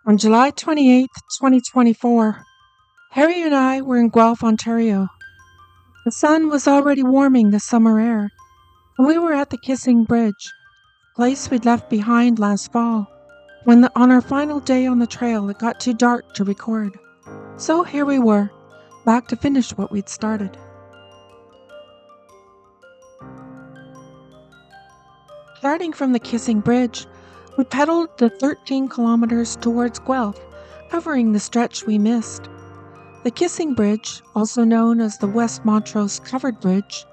On July 28th, 2024, Harry and I were in Guelph, Ontario. The sun was already warming the summer air, and we were at the Kissing Bridge, a place we'd left behind last fall, when on our final day on the trail it got too dark to record. So here we were, back to finish what we'd started. Starting from the Kissing Bridge, we pedaled the 13 kilometers towards Guelph, covering the stretch we missed. The Kissing Bridge, also known as the West Montrose Covered Bridge,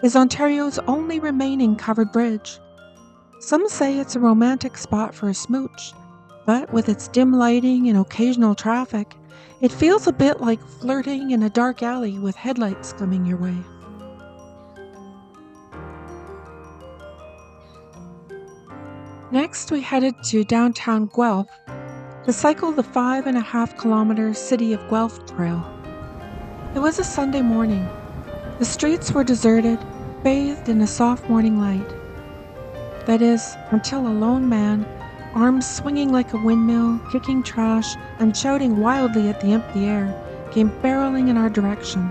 is Ontario's only remaining covered bridge. Some say it's a romantic spot for a smooch, but with its dim lighting and occasional traffic, it feels a bit like flirting in a dark alley with headlights coming your way. Next, we headed to downtown Guelph to cycle the 5.5 kilometer City of Guelph trail. It was a Sunday morning. The streets were deserted, bathed in a soft morning light. That is, until a lone man, arms swinging like a windmill, kicking trash, and shouting wildly at the empty air, came barreling in our direction.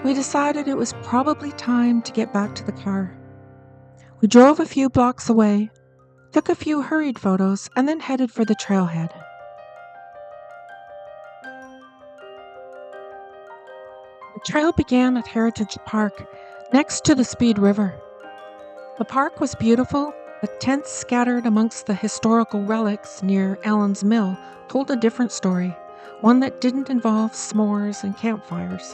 We decided it was probably time to get back to the car. We drove a few blocks away, took a few hurried photos, and then headed for the trailhead. The trail began at Heritage Park, next to the Speed River. The park was beautiful, but tents scattered amongst the historical relics near Allen's Mill told a different story, one that didn't involve s'mores and campfires.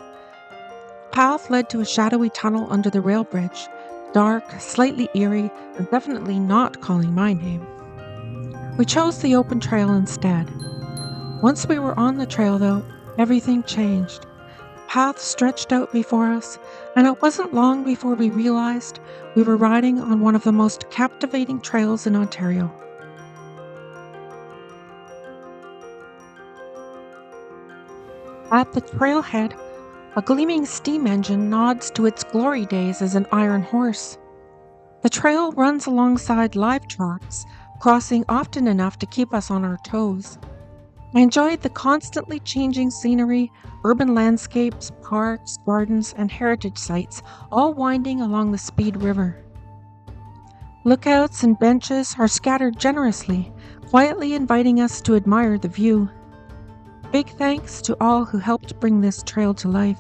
The path led to a shadowy tunnel under the rail bridge, dark, slightly eerie, and definitely not calling my name. We chose the open trail instead. Once we were on the trail, though, everything changed. The path stretched out before us, and it wasn't long before we realized we were riding on one of the most captivating trails in Ontario. At the trailhead, a gleaming steam engine nods to its glory days as an iron horse. The trail runs alongside live tracks, crossing often enough to keep us on our toes. I enjoyed the constantly changing scenery, urban landscapes, parks, gardens, and heritage sites, all winding along the Speed River. Lookouts and benches are scattered generously, quietly inviting us to admire the view. Big thanks to all who helped bring this trail to life.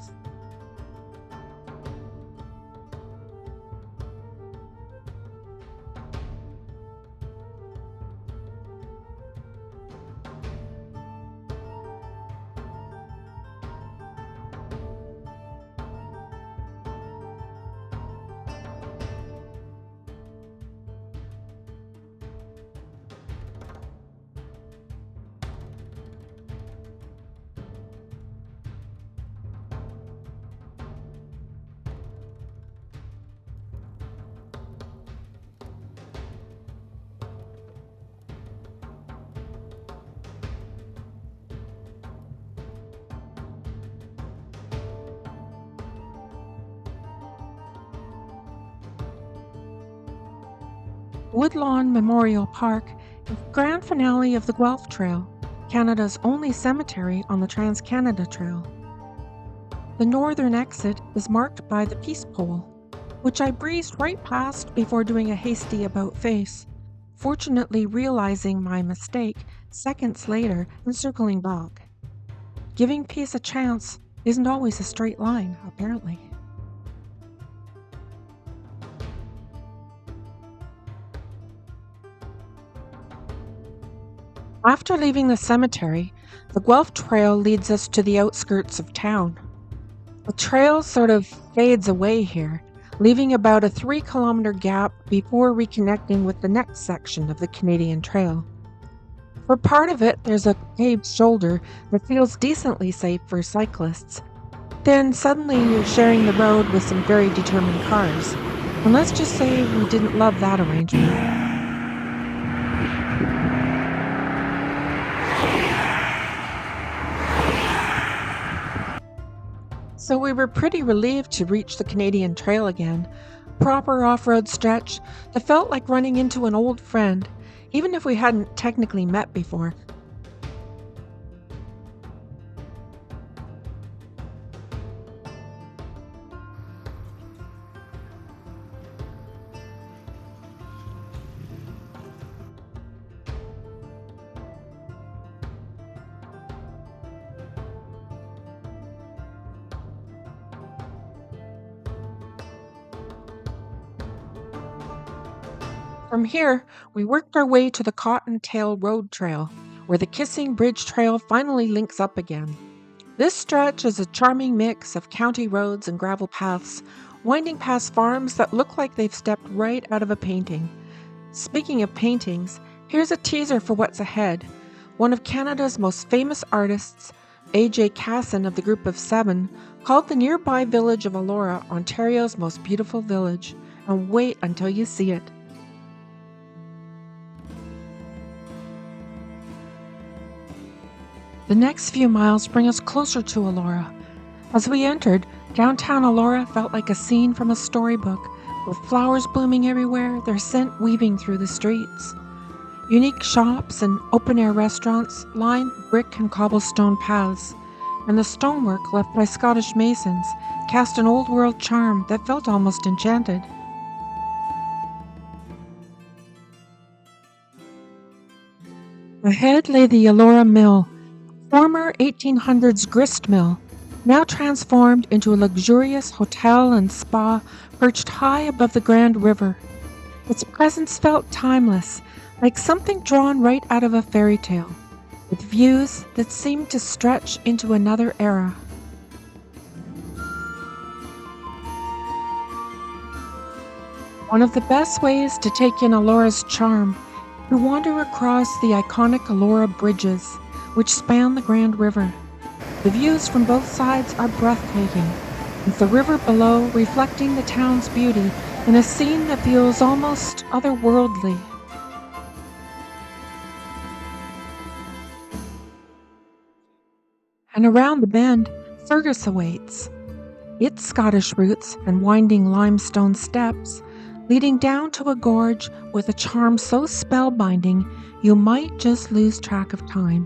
Woodlawn Memorial Park is the grand finale of the Guelph Trail, Canada's only cemetery on the Trans-Canada Trail. The northern exit is marked by the Peace Pole, which I breezed right past before doing a hasty about-face, fortunately realizing my mistake seconds later and circling back. Giving peace a chance isn't always a straight line, apparently. After leaving the cemetery, the Guelph Trail leads us to the outskirts of town. The trail sort of fades away here, leaving about a 3-kilometer gap before reconnecting with the next section of the Canadian Trail. For part of it, there's a paved shoulder that feels decently safe for cyclists. Then suddenly you're sharing the road with some very determined cars. And let's just say we didn't love that arrangement. So we were pretty relieved to reach the Canadian Trail again. Proper off-road stretch that felt like running into an old friend, even if we hadn't technically met before. From here, we worked our way to the Cottontail Road Trail, where the Kissing Bridge Trail finally links up again. This stretch is a charming mix of county roads and gravel paths, winding past farms that look like they've stepped right out of a painting. Speaking of paintings, here's a teaser for what's ahead. One of Canada's most famous artists, A.J. Casson of the Group of Seven, called the nearby village of ELORA Ontario's most beautiful village. And wait until you see it. The next few miles bring us closer to ELORA. As we entered, downtown ELORA felt like a scene from a storybook, with flowers blooming everywhere, their scent weaving through the streets. Unique shops and open-air restaurants lined brick and cobblestone paths, and the stonework left by Scottish masons cast an old-world charm that felt almost enchanted. Ahead lay the ELORA Mill, former 1800s grist mill, now transformed into a luxurious hotel and spa perched high above the Grand River. Its presence felt timeless, like something drawn right out of a fairy tale, with views that seemed to stretch into another era. One of the best ways to take in ELORA's charm is to wander across the iconic ELORA bridges, which span the Grand River. The views from both sides are breathtaking, with the river below reflecting the town's beauty in a scene that feels almost otherworldly. And around the bend, FERGUS awaits. Its Scottish roots and winding limestone steps, leading down to a gorge with a charm so spellbinding you might just lose track of time.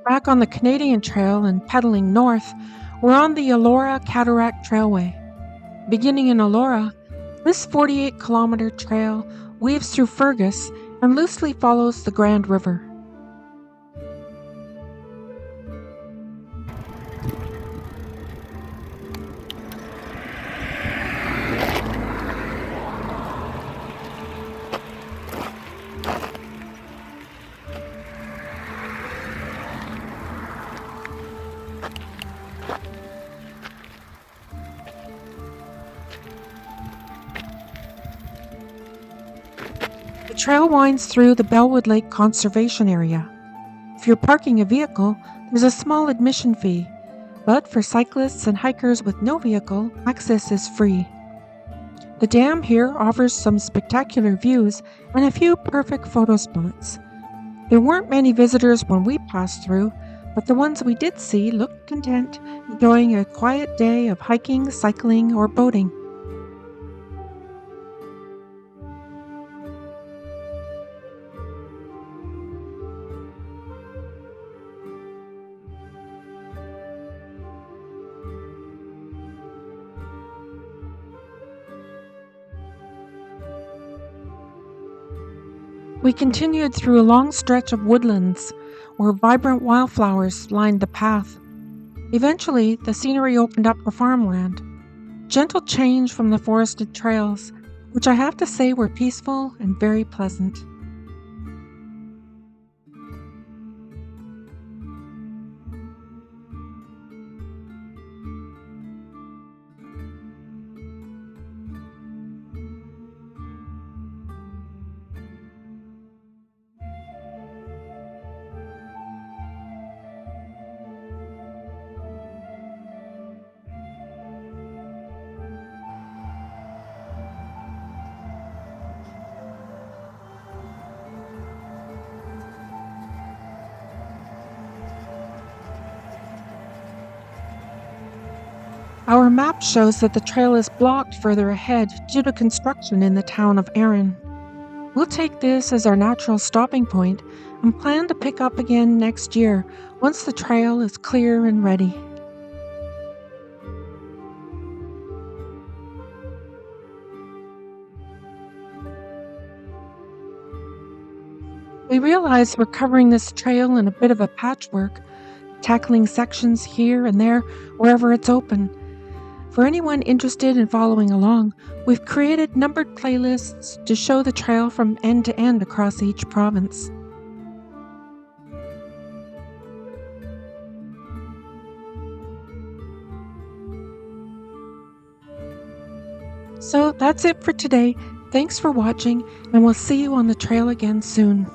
Back on the Canadian Trail and pedaling north, we're on the ELORA Cataract Trailway. Beginning in ELORA, this 48-kilometer trail weaves through Fergus and loosely follows the Grand River. The trail winds through the Bellwood Lake Conservation Area. If you're parking a vehicle, there's a small admission fee, but for cyclists and hikers with no vehicle, access is free. The dam here offers some spectacular views and a few perfect photo spots. There weren't many visitors when we passed through, but the ones we did see looked content, enjoying a quiet day of hiking, cycling, or boating. We continued through a long stretch of woodlands where vibrant wildflowers lined the path. Eventually, the scenery opened up to farmland. Gentle change from the forested trails, which I have to say were peaceful and very pleasant. Our map shows that the trail is blocked further ahead due to construction in the town of Erin. We'll take this as our natural stopping point and plan to pick up again next year once the trail is clear and ready. We realize we're covering this trail in a bit of a patchwork, tackling sections here and there wherever it's open. For anyone interested in following along, we've created numbered playlists to show the trail from end to end across each province. So that's it for today. Thanks for watching, and we'll see you on the trail again soon.